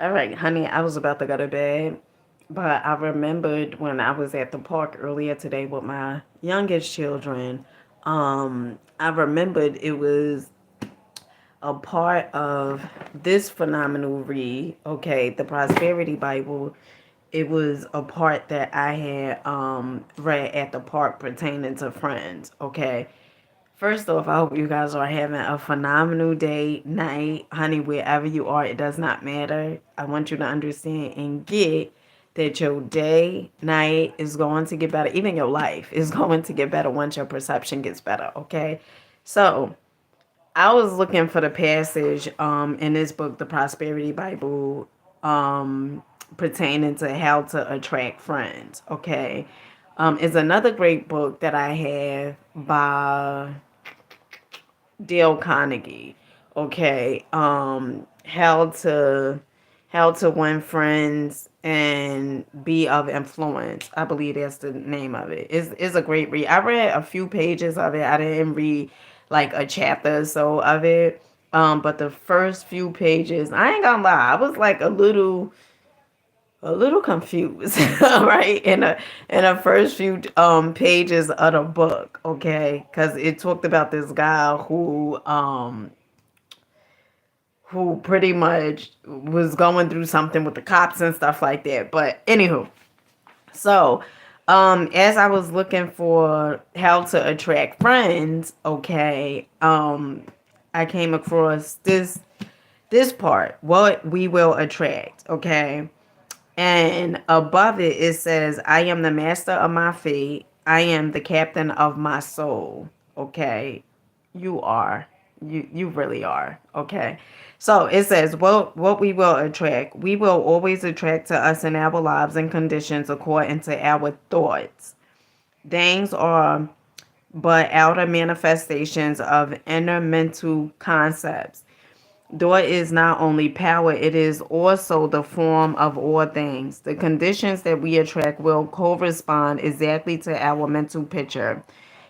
All right, honey, I was about to go to bed, but I remembered when I was at the park earlier today with my youngest children. I remembered it was a part of this phenomenal read, okay, the Prosperity Bible. It was a part that I had read at the park pertaining to friends, okay. First off, I hope you guys are having a phenomenal day, night, honey, wherever you are. It does not matter. I want you to understand and get that your day, night is going to get better. Even your life is going to get better once your perception gets better, okay? So, I was looking for the passage in this book, the Prosperity Bible, pertaining to how to attract friends, okay? It's another great book that I have by Dale Carnegie. Okay. How to win friends and be of influence. I believe that's the name of it. It's a great read. I read a few pages of it. I didn't read like a chapter or so of it. But the first few pages, I ain't gonna lie, I was like a little confused, right? In the first few pages of the book, okay, because it talked about this guy who pretty much was going through something with the cops and stuff like that. But anywho, so as I was looking for how to attract friends, okay, I came across this part, what we will attract, okay. And above it, it says, I am the master of my fate. I am the captain of my soul. Okay. You are. You really are. Okay. So it says, what we will attract. We will always attract to us in our lives and conditions according to our thoughts. Things are but outer manifestations of inner mental concepts. Thought is not only power, it is also the form of all things. The conditions that we attract will correspond exactly to our mental picture.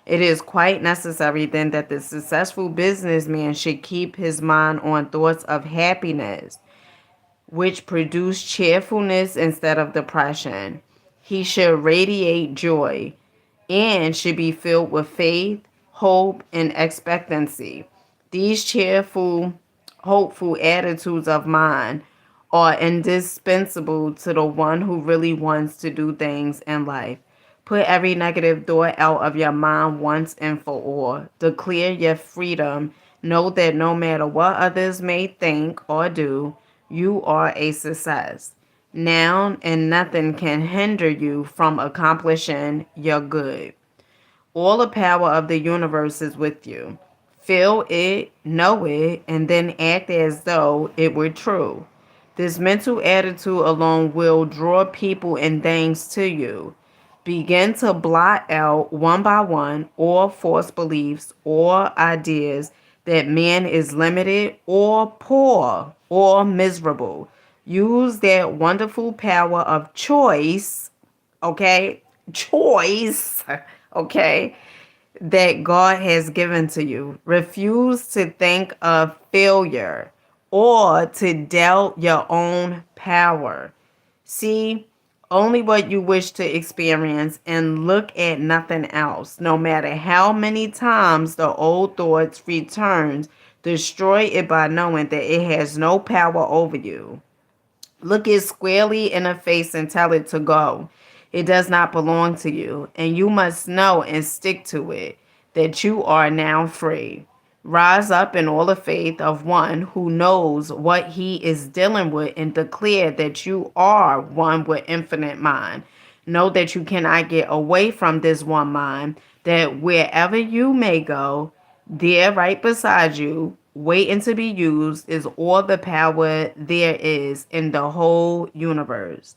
It is quite necessary then that the successful businessman should keep his mind on thoughts of happiness, which produce cheerfulness instead of depression. He should radiate joy and should be filled with faith, hope, and expectancy. These cheerful, hopeful attitudes of mind are indispensable to the one who really wants to do things in life. Put every negative thought out of your mind once and for all. Declare your freedom. Know that no matter what others may think or do, you are a success. Now and nothing can hinder you from accomplishing your good. All the power of the universe is with you. Feel it, know it, and then act as though it were true. This mental attitude alone will draw people and things to you. Begin to blot out one by one all false beliefs or ideas that man is limited or poor or miserable. Use that wonderful power of choice, okay? Choice, okay? That God has given to you. Refuse to think of failure or to doubt your own power. See only what you wish to experience and look at nothing else. No matter how many times the old thoughts returns, destroy it by knowing that it has no power over you. Look it squarely in the face and tell it to go. It does not belong to you, and you must know and stick to it that you are now free. Rise up in all the faith of one who knows what he is dealing with and declare that you are one with infinite mind. Know that you cannot get away from this one mind, that wherever you may go, there right beside you, waiting to be used, is all the power there is in the whole universe.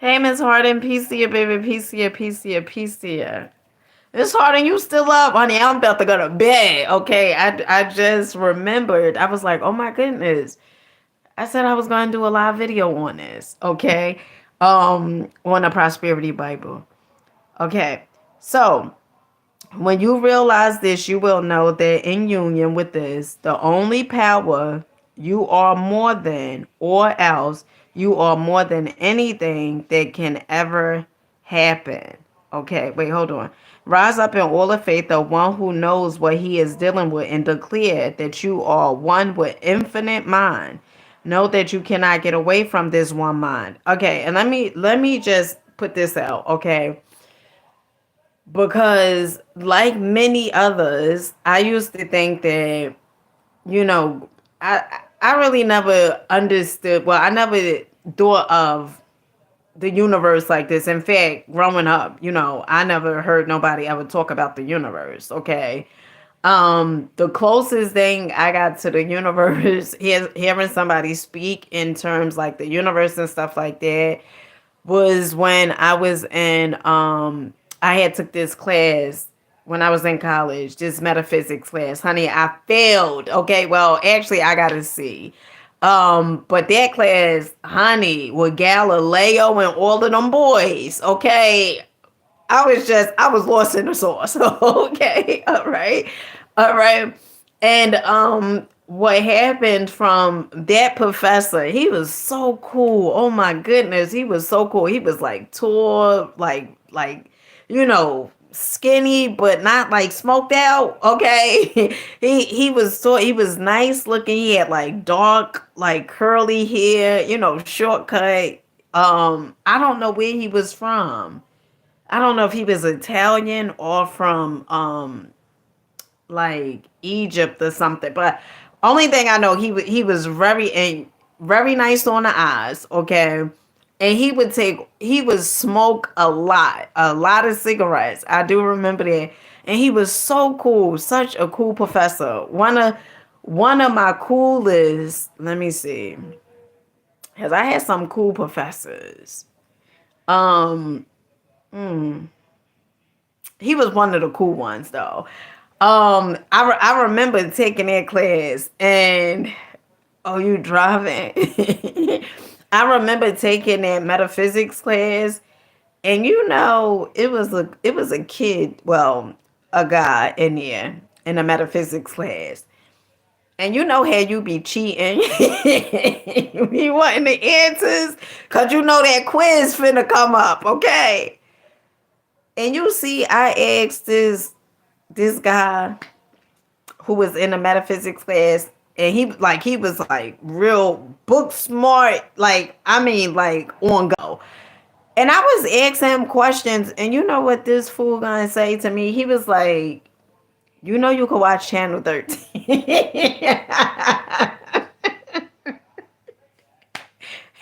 Hey, Miss Harden, peace to you, baby. Peace to you, peace to you, peace to you. Miss Harden, you still up, honey? I'm about to go to bed. Okay, I just remembered. I was like, oh my goodness. I said I was going to do a live video on this. Okay, on the Prosperity Bible. Okay, so when you realize this, you will know that in union with this, the only power You are more than, or else you are more than anything that can ever happen. Okay, wait, hold on. Rise up in all the faith of one who knows what he is dealing with and declare that you are one with infinite mind. Know that you cannot get away from this one mind. Okay, and let me just put this out, okay? Because like many others, I used to think that, you know, I really never understood, well, I never thought of the universe like this. In fact, growing up, I never heard nobody ever talk about the universe, okay? The closest thing I got to the universe, hearing somebody speak in terms like the universe and stuff like that, was when I was in I had took this class when I was in college, this metaphysics class. Honey, I failed. Okay, well, actually I got a C. But that class, honey, with Galileo and all of them boys, okay, I was lost in the sauce. Okay, all right, all right. And what happened from that professor? He was so cool. Oh my goodness, he was so cool. He was like tall, like skinny, but not like smoked out. Okay, he was so he was nice looking. He had like dark, like curly hair. Shortcut. I don't know where he was from. I don't know if he was Italian or from like Egypt or something. But only thing I know, he was very nice on the eyes, okay? And he would smoke a lot of cigarettes. I do remember that. And he was so cool, such a cool professor. One of my coolest, let me see. Cuz I had some cool professors. Um he was one of the cool ones though. I remember taking that class, and oh, you driving? I remember taking that metaphysics class, and it was a kid, well, a guy in there in the metaphysics class. And how you be cheating. You be wanting the answers because that quiz finna come up, okay? And you see, I asked this guy who was in a metaphysics class, and he was like real book smart, like I mean like on go. And I was asking him questions, and you know what this fool gonna say to me? He was like, you could watch Channel 13. He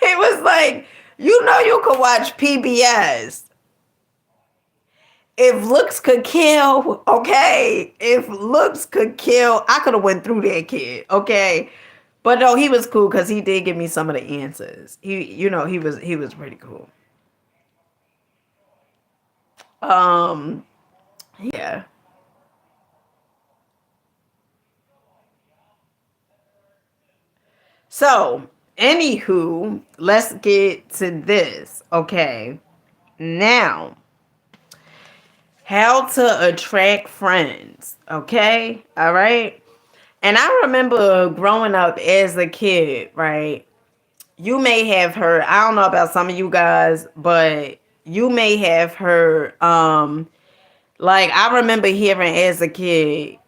was like, you could watch PBS. If looks could kill, okay. If looks could kill, I could have went through that kid, okay. But no, he was cool because he did give me some of the answers. He was pretty cool. Um, yeah. So, anywho, let's get to this, okay. Now, how to attract friends, okay, all right. And I remember growing up as a kid, right? You may have heard, I don't know about some of you guys, but you may have heard, like I remember hearing as a kid,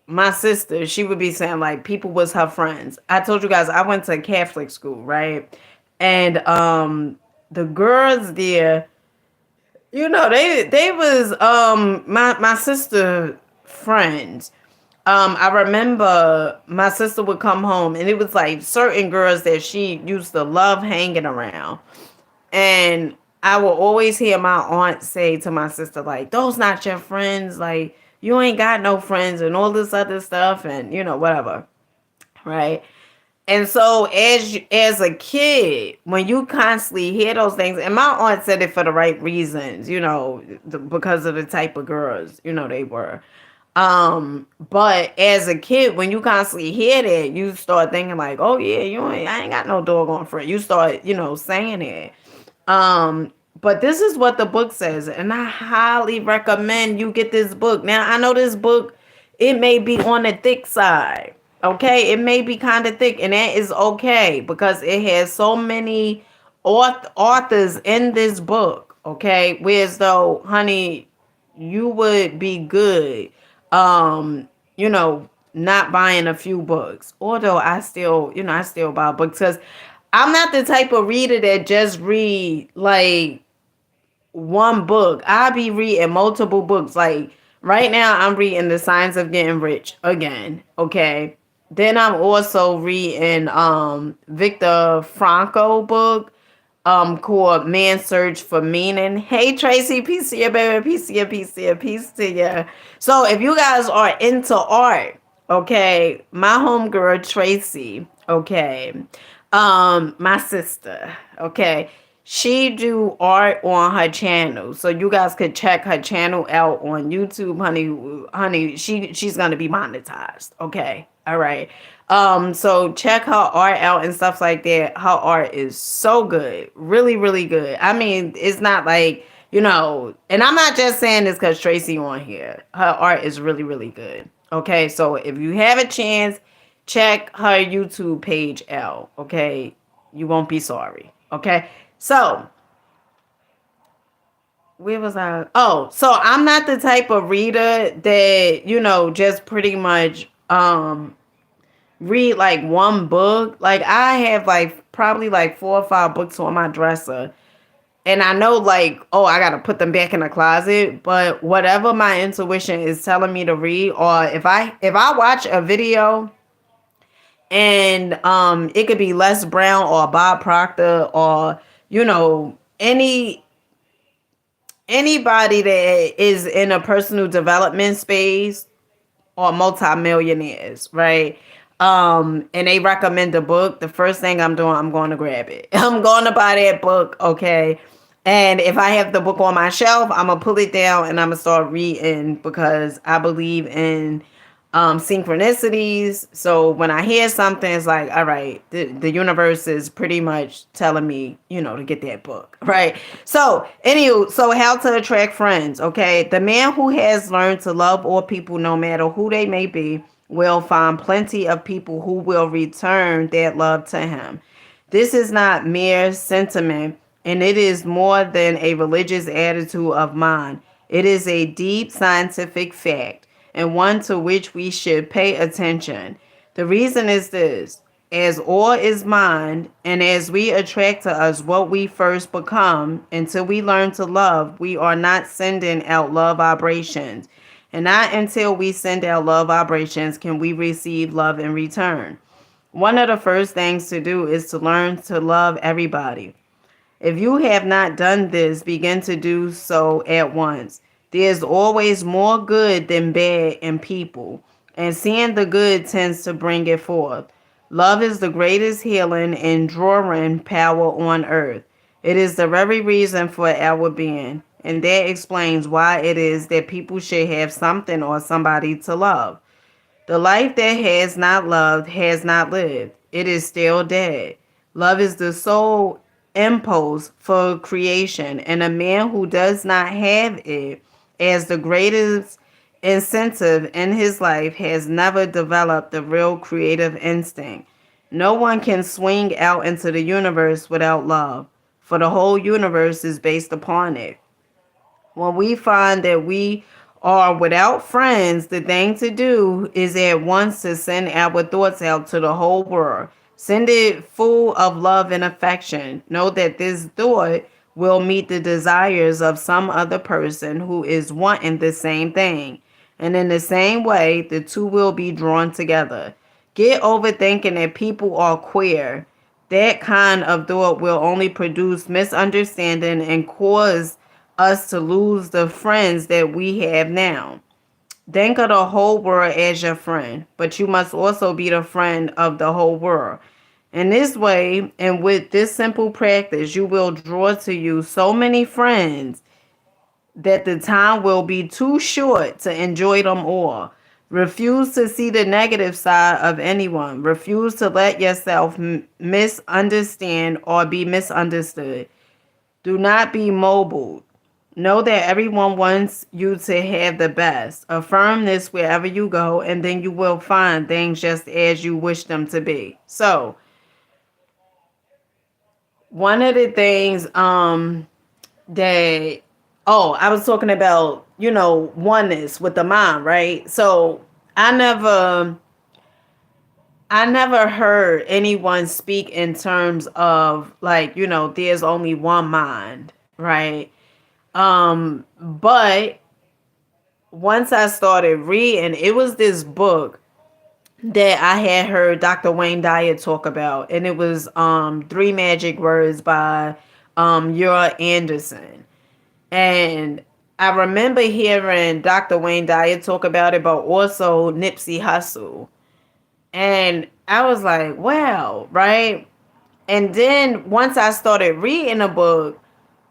my sister, she would be saying like people was her friends. I told you guys I went to Catholic school, right? And the girls there, they was my sister friends. I remember my sister would come home, and it was like certain girls that she used to love hanging around. And I will always hear my aunt say to my sister, like, those not your friends, like you ain't got no friends and all this other stuff, and whatever. Right. And so as a kid, when you constantly hear those things, and my aunt said it for the right reasons, because of the type of girls, they were. But as a kid, when you constantly hear that, you start thinking like, oh yeah, I ain't got no doggone friend. You start, saying it. But this is what the book says, and I highly recommend you get this book. Now, I know this book, it may be on the thick side. Okay, it may be kind of thick, and that is okay because it has so many authors in this book. Okay, whereas though, honey, you would be good, um, not buying a few books. Although I still buy books because I'm not the type of reader that just read like one book. I be reading multiple books. Like right now, I'm reading The Science of Getting Rich again. Okay. Then I'm also reading Viktor Frankl book called Man's Search for Meaning. Hey Tracy, peace to you, baby, peace to you, peace to you, peace to you. So if you guys are into art, okay, my homegirl Tracy, okay, my sister, okay, she do art on her channel, so you guys could check her channel out on YouTube, honey. She's gonna be monetized, okay, all right. So check her art out and stuff like that. Her art is so good, really, really good. I mean, it's not like and I'm not just saying this because Tracy on here. Her art is really, really good. Okay, so if you have a chance, check her YouTube page out. Okay, you won't be sorry. Okay, so where was I? Oh, so I'm not the type of reader that just pretty much read like one book. Like I have like probably like 4 or 5 books on my dresser. And I know like, oh, I gotta put them back in the closet. But whatever my intuition is telling me to read, or if I watch a video and it could be Les Brown or Bob Proctor or anybody that is in a personal development space or multimillionaires, right? And they recommend a book, the first thing I'm doing, I'm going to grab it. I'm going to buy that book, okay? And if I have the book on my shelf, I'm gonna pull it down and I'm gonna start reading because I believe in synchronicities. So when I hear something, it's like, all right, the universe is pretty much telling me, to get that book, right? So, anywho, so how to attract friends, okay? The man who has learned to love all people, no matter who they may be, will find plenty of people who will return that love to him. This is not mere sentiment, and it is more than a religious attitude of mine. It is a deep scientific fact, and one to which we should pay attention. The reason is this: as all is mind, and as we attract to us what we first become, until we learn to love, we are not sending out love vibrations. And not until we send out love vibrations can we receive love in return. One of the first things to do is to learn to love everybody. If you have not done this, begin to do so at once. There's always more good than bad in people, and seeing the good tends to bring it forth. Love is the greatest healing and drawing power on earth. It is the very reason for our being, and that explains why it is that people should have something or somebody to love. The life that has not loved has not lived. It is still dead. Love is the sole impulse for creation, and a man who does not have it as the greatest incentive in his life has never developed the real creative instinct. No one can swing out into the universe without love, for the whole universe is based upon it. When we find that we are without friends, the thing to do is at once to send our thoughts out to the whole world. Send it full of love and affection. Know that this thought will meet the desires of some other person who is wanting the same thing. And in the same way, the two will be drawn together. Get over thinking that people are queer. That kind of thought will only produce misunderstanding and cause us to lose the friends that we have now. Think of the whole world as your friend, but you must also be the friend of the whole world. In this way, and with this simple practice, you will draw to you so many friends that the time will be too short to enjoy them all. Refuse to see the negative side of anyone. Refuse to let yourself misunderstand or be misunderstood. Do not be mobile. Know that everyone wants you to have the best. Affirm this wherever you go, and then you will find things just as you wish them to be. So, one of the things that I was talking about, oneness with the mind, right? So, I never I never heard anyone speak in terms of like, there's only one mind, right? But once I started reading, it was this book that I had heard Dr. Wayne Dyer talk about, and it was Three Magic Words by Ura Anderson. And I remember hearing Dr. Wayne Dyer talk about it, but also Nipsey Hussle. And I was like, wow, right? And then once I started reading a book,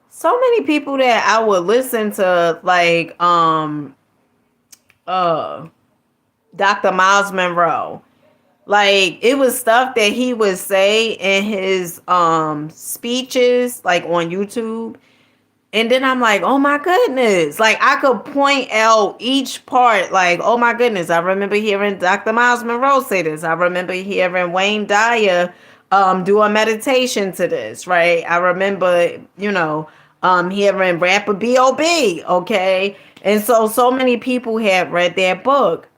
so many people that I would listen to, like uh Dr. Miles Monroe. Like it was stuff that he would say in his speeches like on YouTube. And then I'm like, oh my goodness. Like I could point out each part, like, oh my goodness. I remember hearing Dr. Miles Monroe say this. I remember hearing Wayne Dyer do a meditation to this, right? I remember, hearing rapper B.O.B. Okay. And so many people have read that book.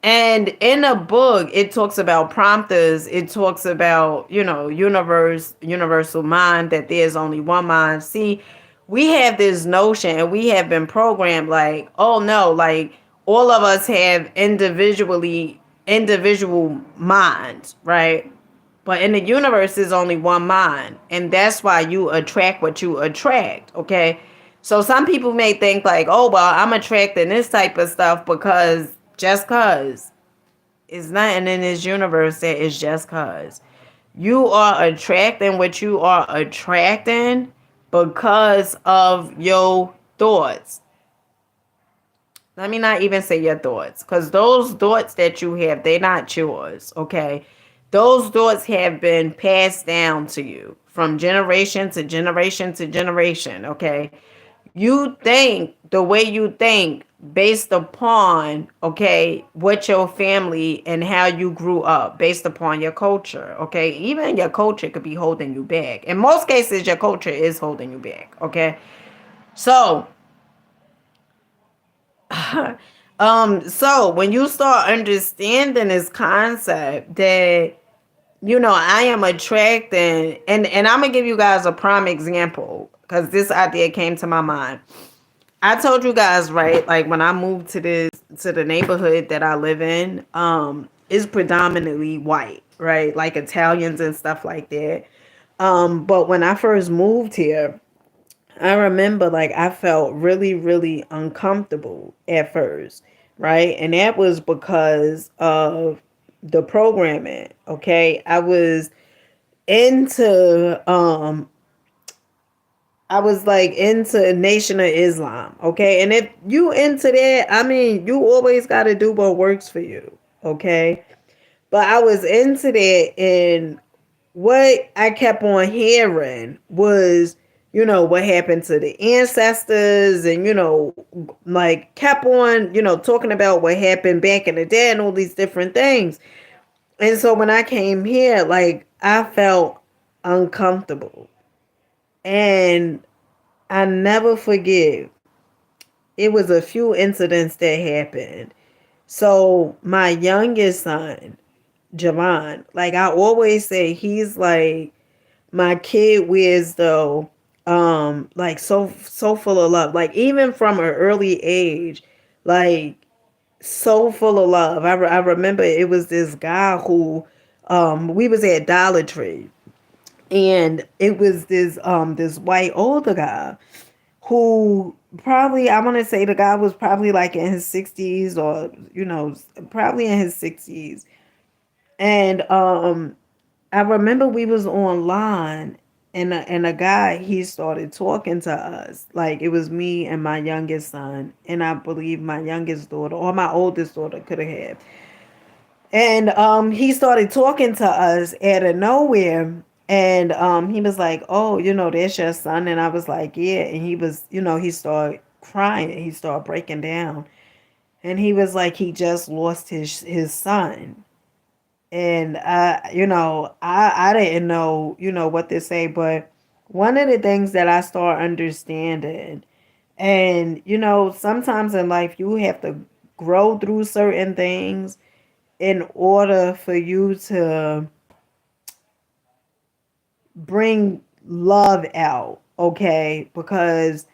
And in a book, it talks about prompters. It talks about, universal mind, that there's only one mind. See, we have this notion and we have been programmed like, oh no, like all of us have individual minds, right? But in the universe, there's only one mind. And that's why you attract what you attract, okay? So some people may think like, oh, well, I'm attracting this type of stuff because just cause. It's nothing in this universe that is just cause. You are attracting what you are attracting because of your thoughts. Let me not even say your thoughts, because those thoughts that you have, they're not yours, okay? Those thoughts have been passed down to you from generation to generation to generation, okay? You think the way you think based upon, okay, what your family and how you grew up, based upon your culture, okay? Even your culture could be holding you back. In most cases, your culture is holding you back, okay? So, so when you start understanding this concept that I am attracting, and I'm gonna give you guys a prime example because this idea came to my mind. I told you guys, right, like when I moved to the neighborhood that I live in, is predominantly white, right? Like Italians and stuff like that. But when I first moved here, I remember like I felt really, really uncomfortable at first, right? And that was because of the programming. Okay. Into I was like into Nation of Islam. Okay. And if you into that, I mean, you always gotta do what works for you. Okay. But I was into that, and what I kept on hearing was, what happened to the ancestors, and, like kept on, talking about what happened back in the day and all these different things. And so when I came here, like I felt uncomfortable. And I never forget, it was a few incidents that happened. So my youngest son, Javon, like I always say, he's like my kid wears though, like so full of love, like even from an early age, like so full of love. I remember it was this guy who we was at Dollar Tree, and it was this white older guy who, probably, I want to say the guy was probably like in his 60s, or probably in his 60s. And I remember we was online, and a guy, he started talking to us. Like it was me and my youngest son, and I believe my youngest daughter or my oldest daughter could have had. And he started talking to us out of nowhere. And he was like, "Oh, that's your son." And I was like, "Yeah." And he was, he started crying. He started breaking down. And he was like, he just lost his son. And I didn't know, what to say, but one of the things that I start understanding, and sometimes in life you have to grow through certain things in order for you to bring love out, okay? Because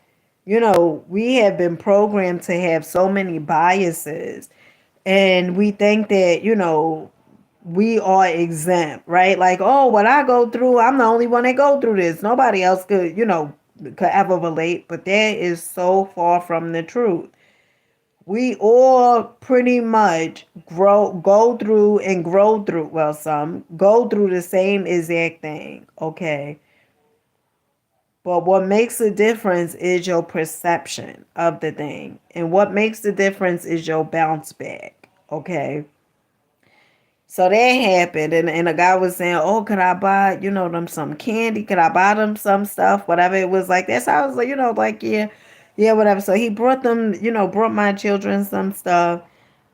we have been programmed to have so many biases, and we think that we are exempt, right? Like, oh, what I go through, I'm the only one that go through this. Nobody else could ever relate. But that is so far from the truth. We all pretty much go through and grow through. Well, some go through the same exact thing, okay? But what makes the difference is your perception of the thing. And what makes the difference is your bounce back, okay? So that happened, and a guy was saying, "Oh, could I buy, them some candy? Could I buy them some stuff? Whatever it was like." That's how I was like, like yeah, yeah, whatever. So he brought them, brought my children some stuff,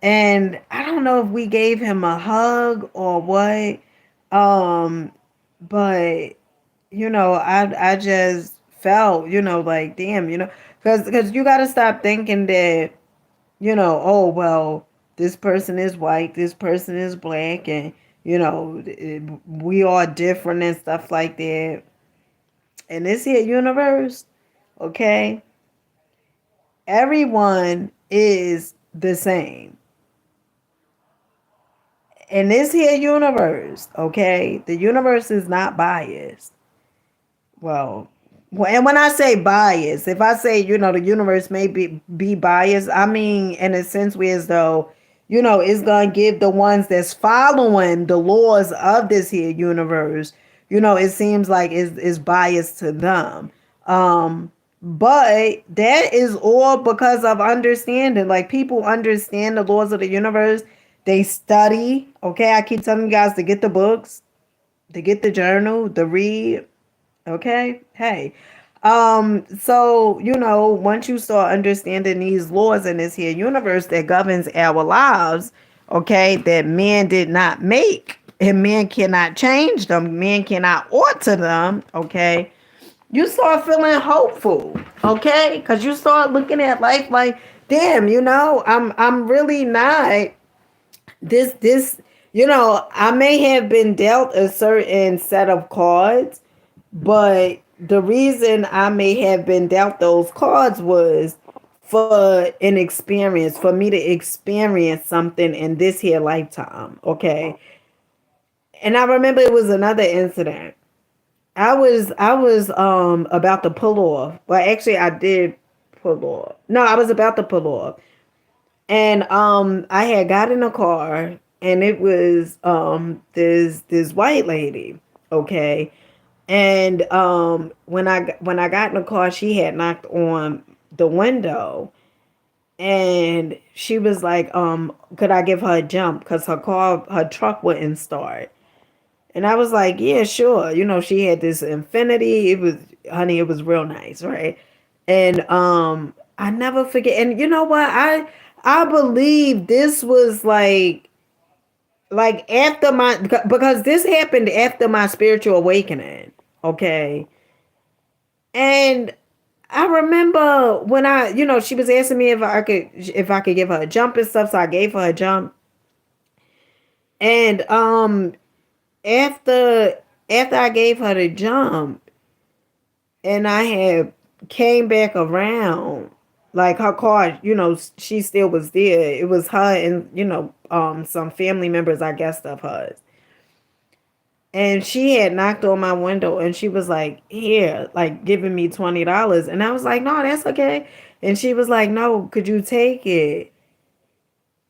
and I don't know if we gave him a hug or what, but I just felt, like damn, because you got to stop thinking that oh, well, this person is white, this person is black, and, we are different and stuff like that. In this here universe, okay, everyone is the same. In this here universe, okay, the universe is not biased. Well, and when I say bias, if I say, the universe may be biased, I mean in a sense where as though, it's gonna give the ones that's following the laws of this here universe, it seems like is biased to them. But that is all because of understanding. Like people understand the laws of the universe. They study. Okay, I keep telling you guys to get the books, to get the journal, to read. Okay. Hey. So, once you start understanding these laws in this here universe that governs our lives, okay, that man did not make and man cannot change them, man cannot alter them, okay, you start feeling hopeful, okay? Because you start looking at life like, damn, I'm really not this, I may have been dealt a certain set of cards, but the reason I may have been dealt those cards was for an experience, for me to experience something in this here lifetime. Okay. And I remember it was another incident. I was about to pull off. Well, actually I did pull off. No, I was about to pull off. And I had got in a car, and it was this white lady. Okay. And when I got in the car, she had knocked on the window, and she was like, could I give her a jump? Because her truck wouldn't start. And I was like, yeah, sure. She had this Infinity. Honey, it was real nice, right? And I never forget. And you know what? I believe this was like after my, because this happened after my spiritual awakening. Okay. And I remember when she was asking me if I could give her a jump and stuff, so I gave her a jump. And after I gave her the jump, and I had came back around, like her car, she still was there. It was her and some family members, I guess, of hers. And she had knocked on my window, and she was like, here, like giving me $20. And I was like, no, that's okay. And she was like, no, could you take it?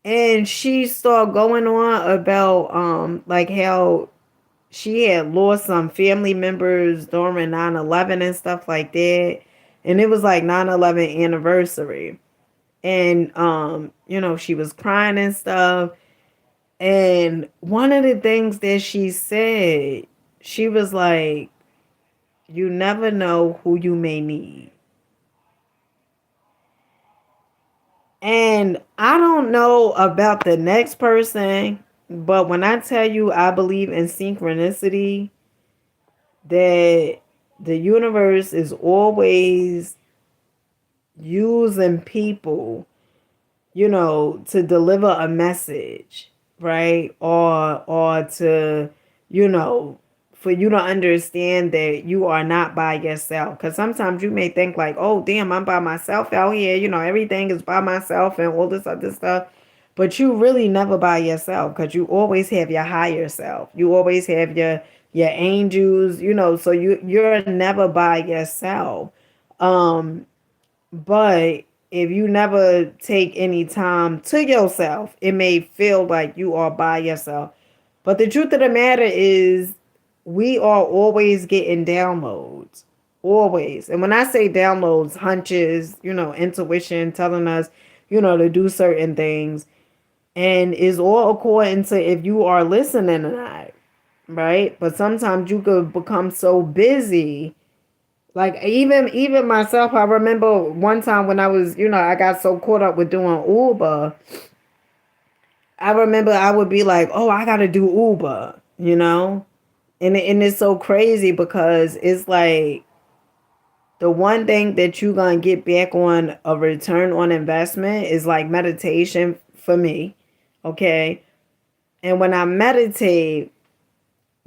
And she started going on about like how she had lost some family members during 9/11 and stuff like that. And it was like 9/11 anniversary. And she was crying and stuff. And one of the things that she said, she was like, you never know who you may need. And I don't know about the next person, but when I tell you I believe in synchronicity, that the universe is always using people, to deliver a message, right? Or to, you know, for you to understand that you are not by yourself. Because sometimes you may think like, oh, damn, I'm by myself out here. Everything is by myself and all this other stuff. But you really never by yourself, because you always have your higher self. You always have your angels, so you're never by yourself. Um, but if you never take any time to yourself, it may feel like you are by yourself. But the truth of the matter is, we are always getting downloads. Always. And when I say downloads, hunches, intuition telling us, to do certain things. And it's all according to if you are listening or not. Right? But sometimes you could become so busy, like even myself. I remember one time when I was, I got so caught up with doing Uber. I remember I would be like, oh, I gotta do Uber. And it's so crazy because it's like the one thing that you gonna get back on a return on investment is like meditation for me. Okay. And when I meditate,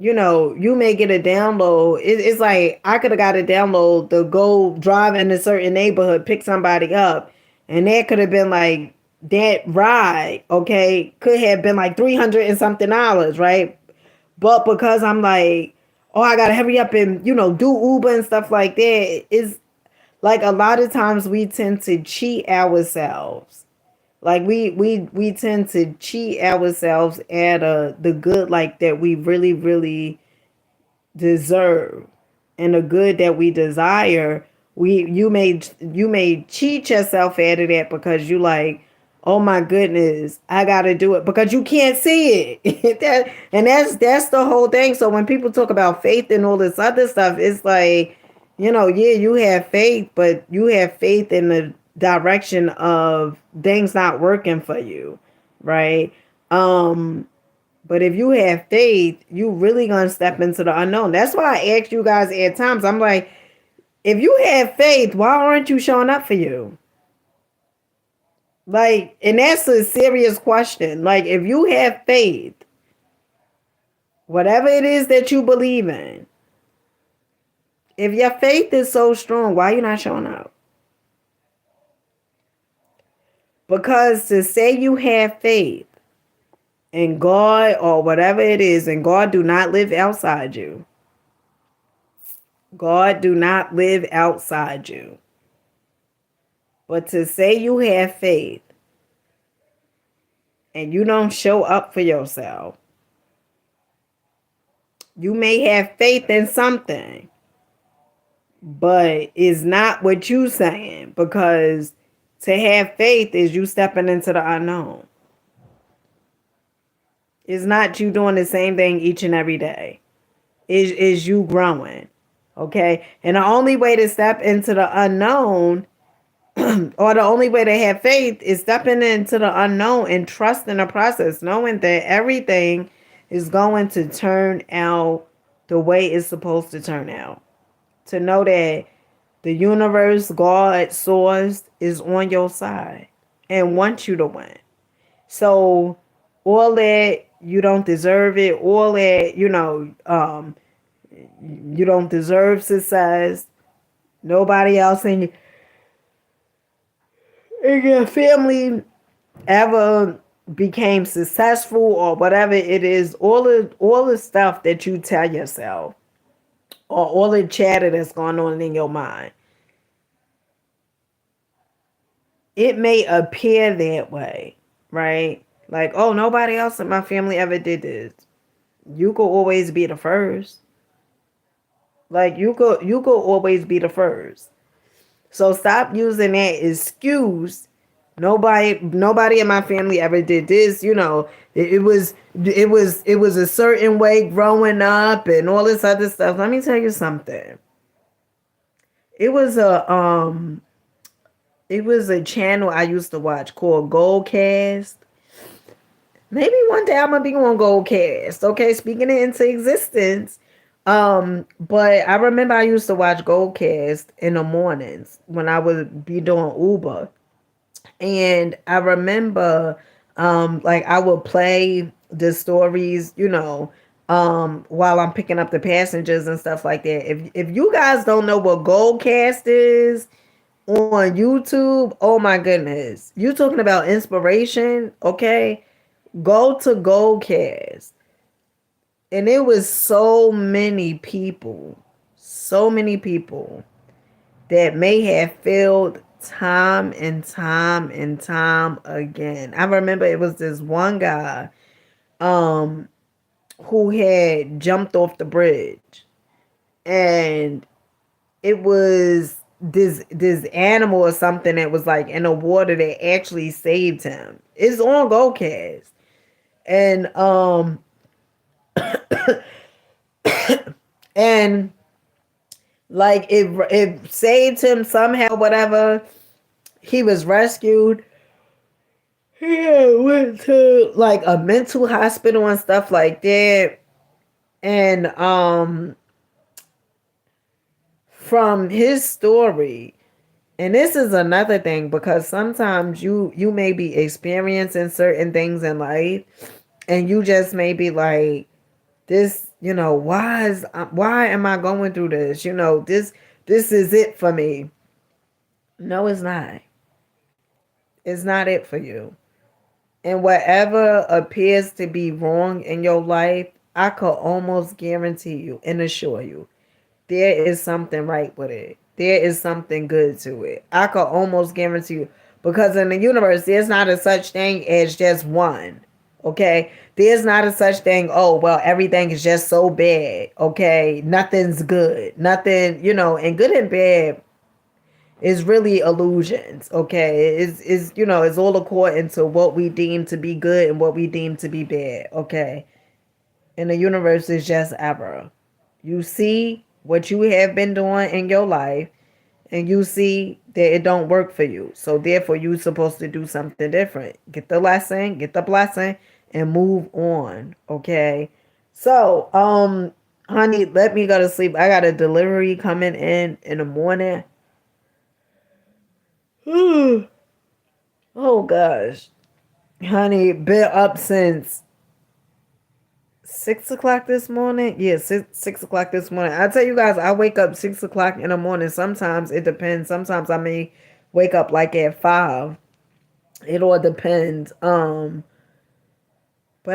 you may get a download. It's like I could have got a download to go drive in a certain neighborhood, pick somebody up, and that could have been like that ride. Okay, could have been like $300 and something, right? But because I'm like, oh, I gotta hurry up and do Uber and stuff like that. Is like a lot of times we tend to cheat ourselves. Like we tend to cheat ourselves at the good, like that we really really deserve, and the good that we desire. You may cheat yourself out of that because you like, oh my goodness, I gotta do it, because you can't see it. That's the whole thing. So when people talk about faith and all this other stuff, it's like, yeah, you have faith, but you have faith in the direction of things not working for you, right? But if you have faith, you really gonna step into the unknown. That's why I ask you guys at times. I'm like, if you have faith, why aren't you showing up for you? Like, and that's a serious question. Like, if you have faith, whatever it is that you believe in, if your faith is so strong, why are you not showing up? Because to say you have faith in God or whatever it is, and God do not live outside you. God do not live outside you. But to say you have faith and you don't show up for yourself, you may have faith in something, but it's not what you saying, because to have faith is you stepping into the unknown. It's not you doing the same thing each and every day. Is you growing. Okay? And the only way to step into the unknown or the only way to have faith is stepping into the unknown and trusting the process, knowing that everything is going to turn out the way it's supposed to turn out. To know that the universe, God, source is on your side and wants you to win. So all that you don't deserve it, all that, you don't deserve success. Nobody else in your family ever became successful or whatever it is. All the stuff that you tell yourself, or all the chatter that's going on in your mind, it may appear that way, right? Like, oh, nobody else in my family ever did this. You could always be the first. Like, you could always be the first. So stop using that excuse Nobody in my family ever did this. It was a certain way growing up and all this other stuff. Let me tell you something. It was a um it was a channel I used to watch called Goldcast. Maybe one day I'm gonna be on Goldcast. Okay, speaking it into existence. But I remember I used to watch Goldcast in the mornings when I would be doing Uber. And I remember like I would play the stories, while I'm picking up the passengers and stuff like that. If you guys don't know what Goldcast is on YouTube, oh my goodness. You talking about inspiration, okay? Go to Goldcast. And it was so many people that may have failed time and time and time again. I remember it was this one guy um who had jumped off the bridge, and it was this animal or something that was like in the water that actually saved him. It's on GoCast. And and like it saved him somehow, whatever. He was rescued. He went to like a mental hospital and stuff like that. And from his story, and this is another thing, because sometimes you may be experiencing certain things in life, and you just may be like, this, why am I going through this? This is it for me. No, it's not. It's not it for you. And whatever appears to be wrong in your life, I could almost guarantee you and assure you, there is something right with it. There is something good to it. I could almost guarantee you. Because in the universe, there's not a such thing as just one. Okay? There's not a such thing, oh, well, everything is just so bad. Okay? Nothing's good. Nothing, and good and bad is really illusions. Okay? It's all according to what we deem to be good and what we deem to be bad. Okay? And the universe is just error. You see what you have been doing in your life, and you see that it don't work for you. So therefore you're supposed to do something different. Get the lesson, get the blessing, and move on. Okay. So, honey, let me go to sleep. I got a delivery coming in the morning. Oh gosh. Honey, been up since 6 o'clock this morning. Yeah, 6 o'clock this morning. I tell you guys, I wake up 6 o'clock in the morning. Sometimes it depends. Sometimes I may wake up like at 5. It all depends. But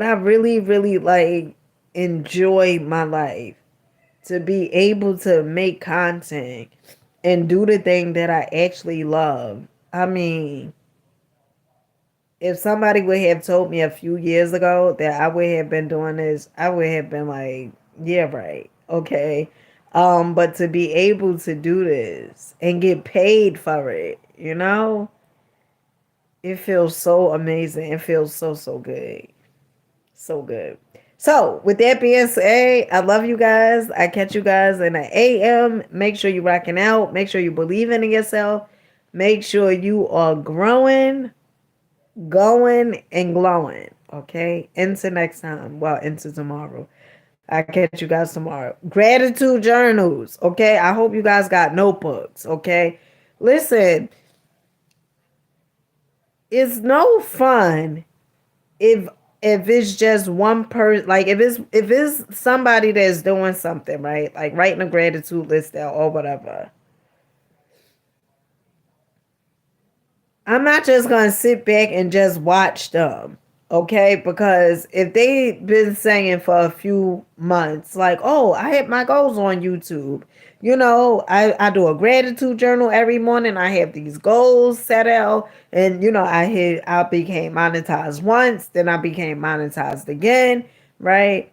I really, really like enjoy my life to be able to make content and do the thing that I actually love. I mean, if somebody would have told me a few years ago that I would have been doing this, I would have been like, yeah, right. Okay. But to be able to do this and get paid for it, it feels so amazing. It feels so, so good. So good. So, with that being said, I love you guys. I catch you guys in the AM. Make sure you're rocking out. Make sure you believe in yourself. Make sure you are growing, going, and glowing. Okay? Into next time. Well, into tomorrow. I catch you guys tomorrow. Gratitude journals. Okay? I hope you guys got notebooks. Okay? Listen, it's no fun if it's just one person, like if it's somebody that's doing something, right, like writing a gratitude list out or whatever. I'm not just gonna sit back and just watch them, okay? Because if they've been saying for a few months, like, oh, I hit my goals on YouTube. I do a gratitude journal every morning. I have these goals set out, and I became monetized once, then I became monetized again, right?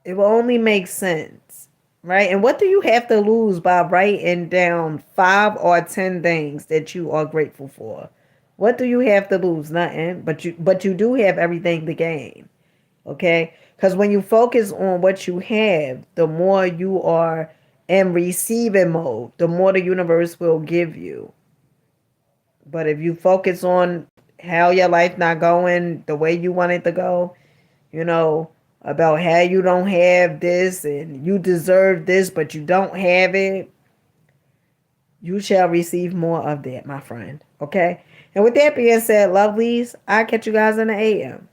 It will only make sense, right? And what do you have to lose by writing down 5 or 10 things that you are grateful for? What do you have to lose? Nothing. But you do have everything to gain. Okay? Because when you focus on what you have, the more you are in receiving mode, the more the universe will give you. But if you focus on how your life not going the way you want it to go, you know, about how you don't have this and you deserve this, but you don't have it, you shall receive more of that, my friend. Okay? And with that being said, lovelies, I'll catch you guys in the AM.